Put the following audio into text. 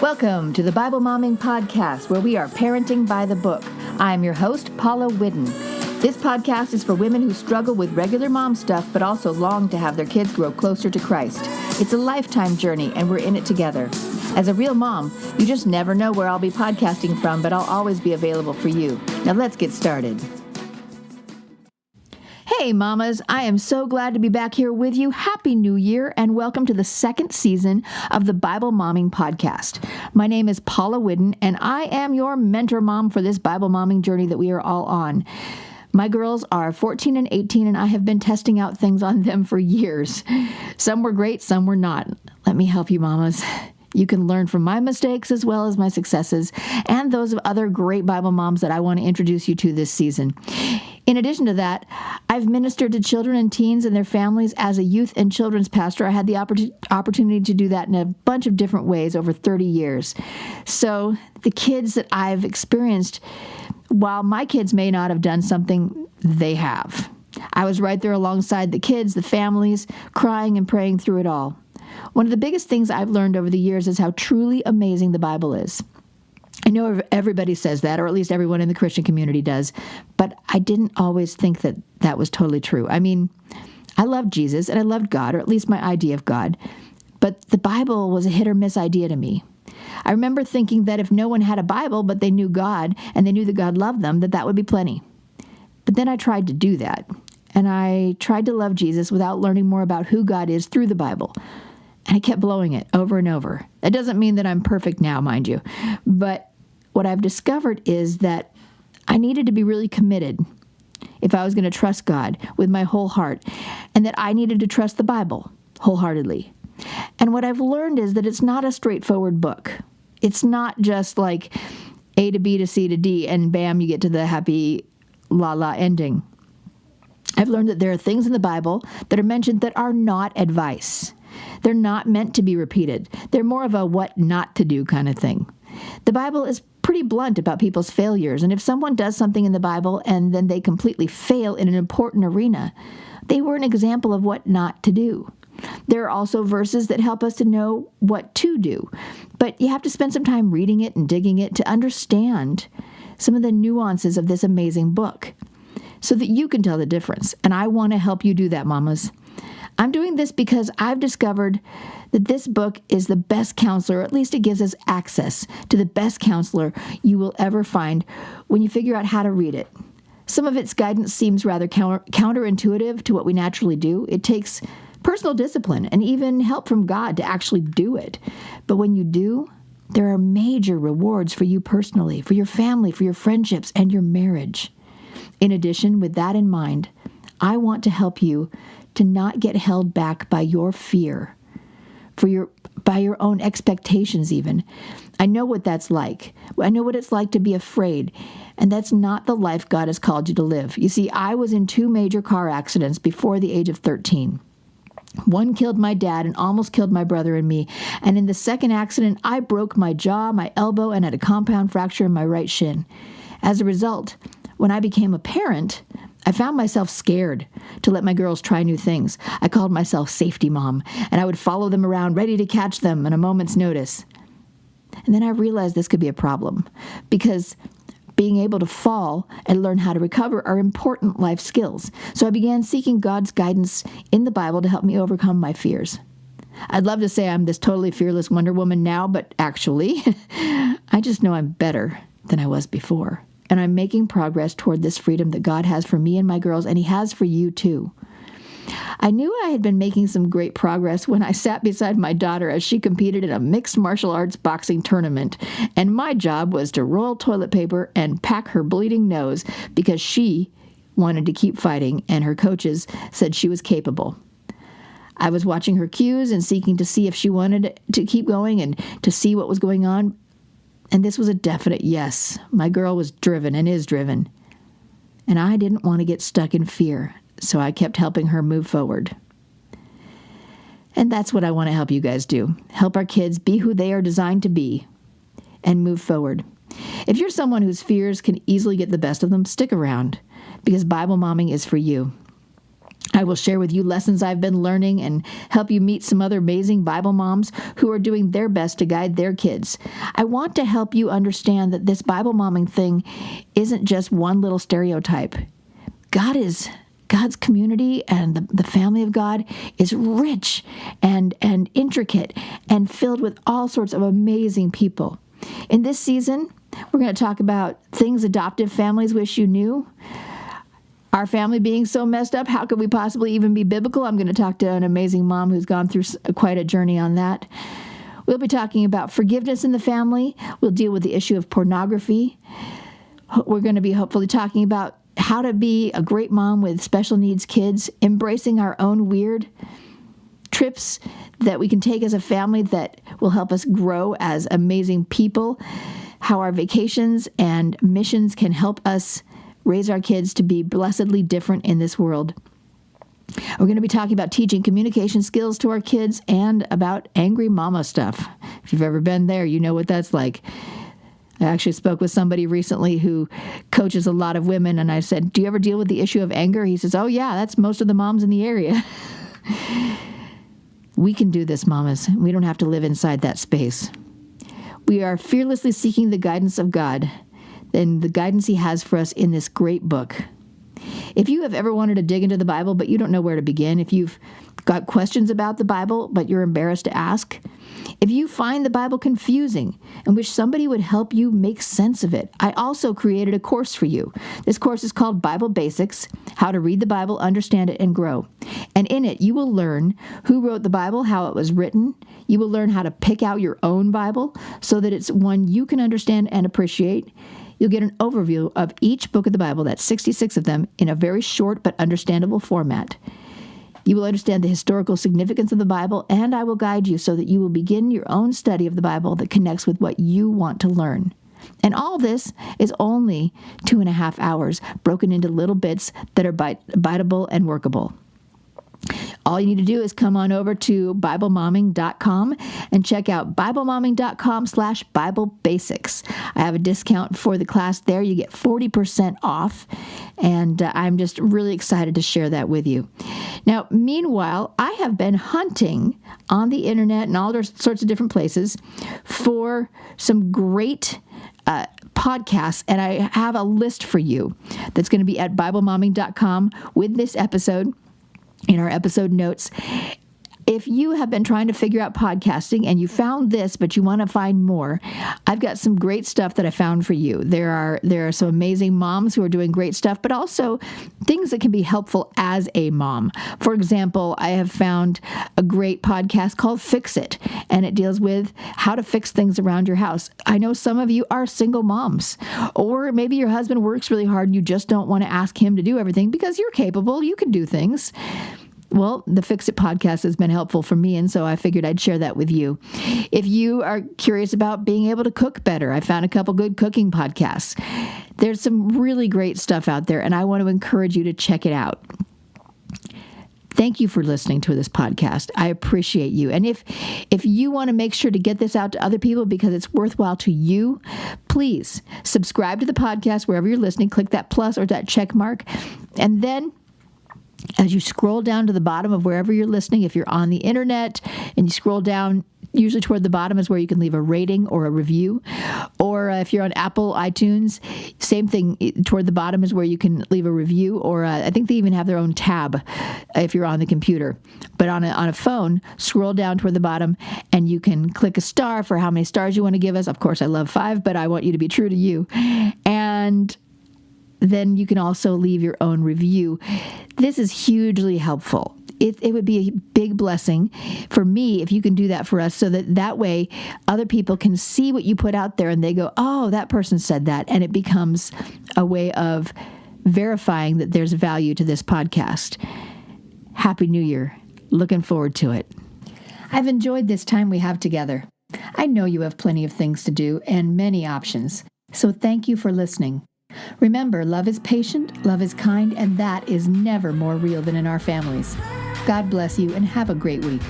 Welcome to the Bible Momming Podcast, where we are parenting by the book. I'm your host, Paula Whidden. This podcast is for women who struggle with regular mom stuff, but also long to have their kids grow closer to Christ. It's a lifetime journey, and we're in it together. As a real mom, you just never know where I'll be podcasting from, but I'll always be available for you. Now let's get started. Hey, mamas, I am so glad to be back here with you. Happy New Year, and welcome to the second season of the Bible Momming Podcast. My name is Paula Whidden, and I am your mentor mom for this Bible momming journey that we are all on. My girls are 14 and 18, and I have been testing out things on them for years. Some were great, some were not. Let me help you, mamas. You can learn from my mistakes as well as my successes and those of other great Bible moms that I want to introduce you to this season. In addition to that, I've ministered to children and teens and their families as a youth and children's pastor. I had the opportunity to do that in a bunch of different ways over 30 years. So the kids that I've experienced, while my kids may not have done something, they have. I was right there alongside the kids, the families, crying and praying through it all. One of the biggest things I've learned over the years is how truly amazing the Bible is. I know everybody says that, or at least everyone in the Christian community does, but I didn't always think that that was totally true. I mean, I loved Jesus and I loved God, or at least my idea of God, but the Bible was a hit or miss idea to me. I remember thinking that if no one had a Bible, but they knew God and they knew that God loved them, that would be plenty. But then I tried to do that, and I tried to love Jesus without learning more about who God is through the Bible. And I kept blowing it over and over. That doesn't mean that I'm perfect now, mind you. But what I've discovered is that I needed to be really committed if I was going to trust God with my whole heart, and that I needed to trust the Bible wholeheartedly. And what I've learned is that it's not a straightforward book. It's not just like A to B to C to D, and bam, you get to the happy la-la ending. I've learned that there are things in the Bible that are mentioned that are not advice. They're not meant to be repeated. They're more of a what not to do kind of thing. The Bible is pretty blunt about people's failures, and if someone does something in the Bible and then they completely fail in an important arena, they were an example of what not to do. There are also verses that help us to know what to do, but you have to spend some time reading it and digging it to understand some of the nuances of this amazing book so that you can tell the difference. And I want to help you do that, mamas. I'm doing this because I've discovered that this book is the best counselor, or at least it gives us access to the best counselor you will ever find when you figure out how to read it. Some of its guidance seems rather counterintuitive to what we naturally do. It takes personal discipline and even help from God to actually do it. But when you do, there are major rewards for you personally, for your family, for your friendships, and your marriage. In addition, with that in mind, I want to help you to not get held back by your fear, by your own expectations even. I know what that's like. I know what it's like to be afraid, and that's not the life God has called you to live. You see, I was in 2 major car accidents before the age of 13. One killed my dad and almost killed my brother and me, and in the second accident, I broke my jaw, my elbow, and had a compound fracture in my right shin. As a result, when I became a parent, I found myself scared to let my girls try new things. I called myself safety mom, and I would follow them around ready to catch them at a moment's notice. And then I realized this could be a problem because being able to fall and learn how to recover are important life skills. So I began seeking God's guidance in the Bible to help me overcome my fears. I'd love to say I'm this totally fearless Wonder Woman now, but actually, I just know I'm better than I was before. And I'm making progress toward this freedom that God has for me and my girls, and He has for you too. I knew I had been making some great progress when I sat beside my daughter as she competed in a mixed martial arts boxing tournament, and my job was to roll toilet paper and pack her bleeding nose because she wanted to keep fighting, and her coaches said she was capable. I was watching her cues and seeking to see if she wanted to keep going and to see what was going on. And this was a definite yes. My girl was driven and is driven. And I didn't want to get stuck in fear, so I kept helping her move forward. And that's what I want to help you guys do. Help our kids be who they are designed to be and move forward. If you're someone whose fears can easily get the best of them, stick around because Bible momming is for you. I will share with you lessons I've been learning and help you meet some other amazing Bible moms who are doing their best to guide their kids. I want to help you understand that this Bible momming thing isn't just one little stereotype. God's community and the family of God is rich and intricate and filled with all sorts of amazing people. In this season, we're going to talk about things adoptive families wish you knew. Our family being so messed up, how could we possibly even be biblical? I'm going to talk to an amazing mom who's gone through quite a journey on that. We'll be talking about forgiveness in the family. We'll deal with the issue of pornography. We're going to be hopefully talking about how to be a great mom with special needs kids, embracing our own weird trips that we can take as a family that will help us grow as amazing people, how our vacations and missions can help us raise our kids to be blessedly different in this world. We're going to be talking about teaching communication skills to our kids and about angry mama stuff. If you've ever been there, you know what that's like. I actually spoke with somebody recently who coaches a lot of women, and I said, do you ever deal with the issue of anger? He says, oh yeah, that's most of the moms in the area. We can do this, mamas. We don't have to live inside that space. We are fearlessly seeking the guidance of God and the guidance He has for us in this great book. If you have ever wanted to dig into the Bible, but you don't know where to begin, if you've got questions about the Bible, but you're embarrassed to ask, if you find the Bible confusing and wish somebody would help you make sense of it, I also created a course for you. This course is called Bible Basics, How to Read the Bible, Understand It, and Grow. And in it, you will learn who wrote the Bible, how it was written. You will learn how to pick out your own Bible so that it's one you can understand and appreciate. You'll get an overview of each book of the Bible, that's 66 of them, in a very short but understandable format. You will understand the historical significance of the Bible, and I will guide you so that you will begin your own study of the Bible that connects with what you want to learn. And all this is only 2.5 hours, broken into little bits that are biteable and workable. All you need to do is come on over to BibleMomming.com and check out BibleMomming.com/Bible Basics. I have a discount for the class there. You get 40% off, and I'm just really excited to share that with you. Now, meanwhile, I have been hunting on the internet and all sorts of different places for some great podcasts, and I have a list for you that's going to be at BibleMomming.com with this episode. In our episode notes. If you have been trying to figure out podcasting and you found this, but you want to find more, I've got some great stuff that I found for you. There are some amazing moms who are doing great stuff, but also things that can be helpful as a mom. For example, I have found a great podcast called Fix It, and it deals with how to fix things around your house. I know some of you are single moms, or maybe your husband works really hard and you just don't want to ask him to do everything because you're capable, you can do things. Well, the Fix It podcast has been helpful for me, and so I figured I'd share that with you. If you are curious about being able to cook better, I found a couple good cooking podcasts. There's some really great stuff out there, and I want to encourage you to check it out. Thank you for listening to this podcast. I appreciate you. And if you want to make sure to get this out to other people because it's worthwhile to you, please subscribe to the podcast wherever you're listening. Click that plus or that check mark, and then as you scroll down to the bottom of wherever you're listening, if you're on the internet and you scroll down, usually toward the bottom is where you can leave a rating or a review. Or if you're on Apple iTunes, same thing. Toward the bottom is where you can leave a review. Or I think they even have their own tab if you're on the computer. But on a phone, scroll down toward the bottom and you can click a star for how many stars you want to give us. Of course, I love 5, but I want you to be true to you. And then you can also leave your own review. This is hugely helpful. It would be a big blessing for me if you can do that for us so that way other people can see what you put out there and they go, oh, that person said that. And it becomes a way of verifying that there's value to this podcast. Happy New Year. Looking forward to it. I've enjoyed this time we have together. I know you have plenty of things to do and many options. So thank you for listening. Remember, love is patient, love is kind, and that is never more real than in our families. God bless you and have a great week.